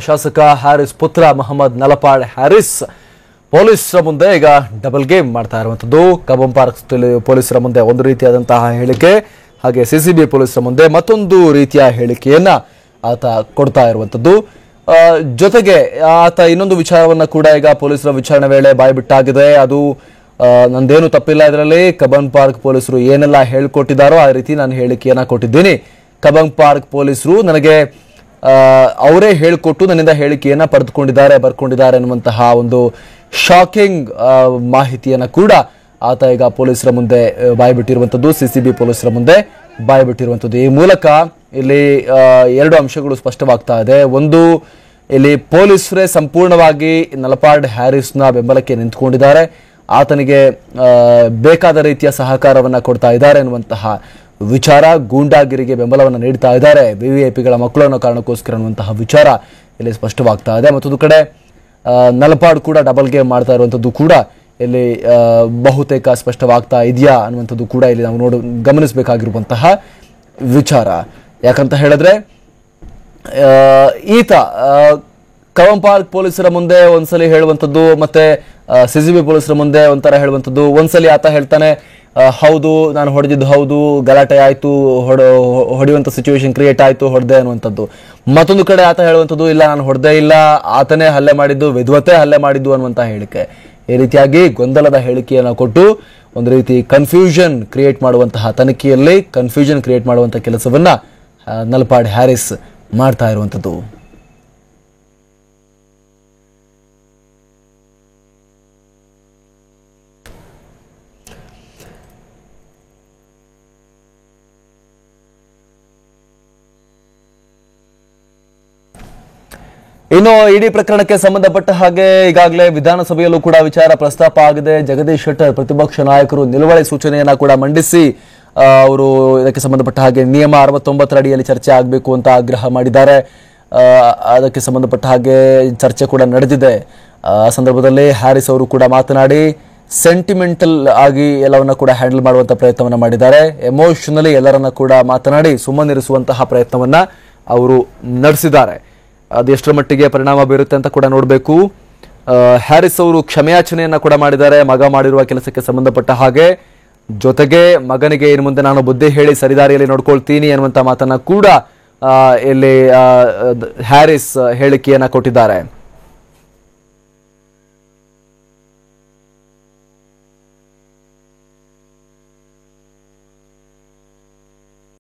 ಶಾಸಕ ಹ್ಯಾರಿಸ್ ಪುತ್ರ ಮೊಹಮ್ಮದ್ ನಲಪಾಡ್ ಹ್ಯಾರಿಸ್ ಪೊಲೀಸರ ಮುಂದೆ ಈಗ ಡಬಲ್ ಗೇಮ್ ಮಾಡ್ತಾ ಇರುವಂತದ್ದು. ಕಬ್ಬನ್ ಪಾರ್ಕ್ ಪೊಲೀಸರ ಮುಂದೆ ಒಂದು ರೀತಿಯಾದಂತಹ ಹೇಳಿಕೆ, ಹಾಗೆ ಸಿಸಿಬಿ ಪೊಲೀಸರ ಮುಂದೆ ಮತ್ತೊಂದು ರೀತಿಯ ಹೇಳಿಕೆಯನ್ನ ಆತ ಕೊಡ್ತಾ ಇರುವಂತದ್ದು. ಜೊತೆಗೆ ಆತ ಇನ್ನೊಂದು ವಿಚಾರವನ್ನ ಕೂಡ ಈಗ ಪೊಲೀಸರ ವಿಚಾರಣೆ ವೇಳೆ ಬಾಯ್ಬಿಟ್ಟಾಗಿದೆ. ಅದು ನಂದೇನು ತಪ್ಪಿಲ್ಲ, ಇದರಲ್ಲಿ ಕಬ್ಬನ್ ಪಾರ್ಕ್ ಪೊಲೀಸರು ಏನೆಲ್ಲ ಹೇಳ್ಕೊಟ್ಟಿದ್ದಾರೋ ಆ ರೀತಿ ನಾನು ಹೇಳಿಕೆಯನ್ನ ಕೊಟ್ಟಿದ್ದೀನಿ. ಕಬ್ಬನ್ ಪಾರ್ಕ್ ಪೊಲೀಸರು ನನಗೆ ಅವರೇ ಹೇಳಿಕೊಟ್ಟು ನನ್ನಿಂದ ಹೇಳಿಕೆಯನ್ನ ಬರ್ಕೊಂಡಿದ್ದಾರೆ ಅನ್ನುವಂತಹ ಒಂದು ಶಾಕಿಂಗ್ ಮಾಹಿತಿಯನ್ನ ಕೂಡ ಆತ ಈಗ ಪೊಲೀಸರ ಮುಂದೆ ಬಾಯ್ಬಿಟ್ಟಿರುವಂತದ್ದು, ಸಿಸಿಬಿ ಪೊಲೀಸರ ಮುಂದೆ ಬಾಯ್ಬಿಟ್ಟಿರುವಂತದ್ದು. ಈ ಮೂಲಕ ಇಲ್ಲಿ ಎರಡು ಅಂಶಗಳು ಸ್ಪಷ್ಟವಾಗ್ತಾ ಇದೆ. ಒಂದು, ಇಲ್ಲಿ ಪೊಲೀಸರೇ ಸಂಪೂರ್ಣವಾಗಿ ನಲಪಾಡ್ ಹ್ಯಾರಿಸ್ನ ಬೆಂಬಲಕ್ಕೆ ನಿಂತುಕೊಂಡಿದ್ದಾರೆ, ಆತನಿಗೆ ಬೇಕಾದ ರೀತಿಯ ಸಹಕಾರವನ್ನ ಕೊಡ್ತಾ ಇದ್ದಾರೆ ಅನ್ನುವಂತಹ ವಿಚಾರ, ಗೂಂಡಾಗಿರಿಗೆ ಬೆಂಬಲವನ್ನು ನೀಡ್ತಾ ಇದ್ದಾರೆ ವಿವಿಐಪಿಗಳ ಮಕ್ಕಳು ಅನ್ನೋ ಕಾರಣಕ್ಕೋಸ್ಕರ ಅನ್ನುವಂತಹ ವಿಚಾರ ಇಲ್ಲಿ ಸ್ಪಷ್ಟವಾಗ್ತಾ ಇದೆ. ಮತ್ತೊಂದು ಕಡೆ ನಲಪಾಡ್ ಕೂಡ ಡಬಲ್ ಗೇಮ್ ಮಾಡ್ತಾ ಇರುವಂತದ್ದು ಕೂಡ ಇಲ್ಲಿ ಬಹುತೇಕ ಸ್ಪಷ್ಟವಾಗ್ತಾ ಇದೆಯಾ ಅನ್ನುವಂಥದ್ದು ಕೂಡ ಇಲ್ಲಿ ನಾವು ಗಮನಿಸಬೇಕಾಗಿರುವಂತಹ ವಿಚಾರ. ಯಾಕಂತ ಹೇಳಿದ್ರೆ ಈತ ಕಬ್ಬನ್ ಪಾರ್ಕ್ ಪೊಲೀಸರ ಮುಂದೆ ಒಂದ್ಸಲಿ ಹೇಳುವಂಥದ್ದು, ಮತ್ತೆ ಸಿಸಿಬಿ ಪೊಲೀಸರ ಮುಂದೆ ಒಂಥರ ಹೇಳುವಂಥದ್ದು. ಒಂದ್ಸಲಿ ಆತ ಹೇಳ್ತಾನೆ ಹೌದು ನಾನು ಹೊಡೆದಿದ್ದು ಹೌದು, ಗಲಾಟೆ ಆಯ್ತು, ಹೊಡೆಯುವಂತ ಸಿಚುವೇಶನ್ ಕ್ರಿಯೇಟ್ ಆಯ್ತು, ಹೊಡೆದೆ ಅನ್ನುವಂಥದ್ದು. ಮತ್ತೊಂದು ಕಡೆ ಆತ ಹೇಳುವಂಥದ್ದು ಇಲ್ಲ ನಾನು ಹೊಡೆದೇ ಇಲ್ಲ, ಆತನೇ ಹಲ್ಲೆ ಮಾಡಿದ್ದು, ವಿದ್ವತೆ ಹಲ್ಲೆ ಮಾಡಿದ್ದು ಅನ್ನುವಂತಹ ಹೇಳಿಕೆ. ಈ ರೀತಿಯಾಗಿ ಗೊಂದಲದ ಹೇಳಿಕೆಯನ್ನು ಕೊಟ್ಟು ಒಂದು ರೀತಿ ಕನ್ಫ್ಯೂಷನ್ ಕ್ರಿಯೇಟ್ ಮಾಡುವಂತಹ ತನಿಖೆಯಲ್ಲಿ ಕನ್ಫ್ಯೂಷನ್ ಕ್ರಿಯೇಟ್ ಮಾಡುವಂತಹ ಕೆಲಸವನ್ನ ನಲಪಾಡ್ ಹ್ಯಾರಿಸ್ ಮಾಡ್ತಾ ಇರುವಂಥದ್ದು. ಇನ್ನು ಇಡೀ ಪ್ರಕರಣಕ್ಕೆ ಸಂಬಂಧಪಟ್ಟ ಹಾಗೆ ಈಗಾಗಲೇ ವಿಧಾನಸಭೆಯಲ್ಲೂ ಕೂಡ ವಿಚಾರ ಪ್ರಸ್ತಾಪ ಆಗಿದೆ. ಜಗದೀಶ್ ಶೆಟ್ಟರ್ ಪ್ರತಿಪಕ್ಷ ನಾಯಕರು ನಿಲುವಳಿ ಸೂಚನೆಯನ್ನ ಕೂಡ ಮಂಡಿಸಿ ಅವರು ಇದಕ್ಕೆ ಸಂಬಂಧಪಟ್ಟ ಹಾಗೆ ನಿಯಮ 69 ಅಡಿಯಲ್ಲಿ ಚರ್ಚೆ ಆಗಬೇಕು ಅಂತ ಆಗ್ರಹ ಮಾಡಿದ್ದಾರೆ. ಅದಕ್ಕೆ ಸಂಬಂಧಪಟ್ಟ ಹಾಗೆ ಚರ್ಚೆ ಕೂಡ ನಡೆದಿದೆ. ಆ ಸಂದರ್ಭದಲ್ಲಿ ಹ್ಯಾರಿಸ್ ಅವರು ಕೂಡ ಮಾತನಾಡಿ ಸೆಂಟಿಮೆಂಟಲ್ ಆಗಿ ಎಲ್ಲವನ್ನ ಕೂಡ ಹ್ಯಾಂಡಲ್ ಮಾಡುವಂತ ಪ್ರಯತ್ನವನ್ನ ಮಾಡಿದ್ದಾರೆ. ಎಮೋಷನಲಿ ಎಲ್ಲರನ್ನ ಕೂಡ ಮಾತನಾಡಿ ಸುಮ್ಮನಿರಿಸುವಂತಹ ಪ್ರಯತ್ನವನ್ನ ಅವರು ನಡೆಸಿದ್ದಾರೆ. ಅದು ಎಷ್ಟರ ಮಟ್ಟಿಗೆ ಪರಿಣಾಮ ಬೀರುತ್ತೆ ಅಂತ ಕೂಡ ನೋಡಬೇಕು. ಹ್ಯಾರಿಸ್ ಅವರು ಕ್ಷಮೆಯಾಚನೆಯನ್ನ ಕೂಡ ಮಾಡಿದ್ದಾರೆ ಮಗ ಮಾಡಿರುವ ಕೆಲಸಕ್ಕೆ ಸಂಬಂಧಪಟ್ಟ ಹಾಗೆ. ಜೊತೆಗೆ ಮಗನಿಗೆ ಇನ್ನು ಮುಂದೆ ನಾನು ಬುದ್ಧಿ ಹೇಳಿ ಸರಿದಾರಿಯಲ್ಲಿ ನೋಡ್ಕೊಳ್ತೀನಿ ಅನ್ನುವಂತ ಮಾತನ್ನ ಕೂಡ ಇಲ್ಲಿ ಹ್ಯಾರಿಸ್ ಹೇಳಿಕೆಯನ್ನ ಕೊಟ್ಟಿದ್ದಾರೆ.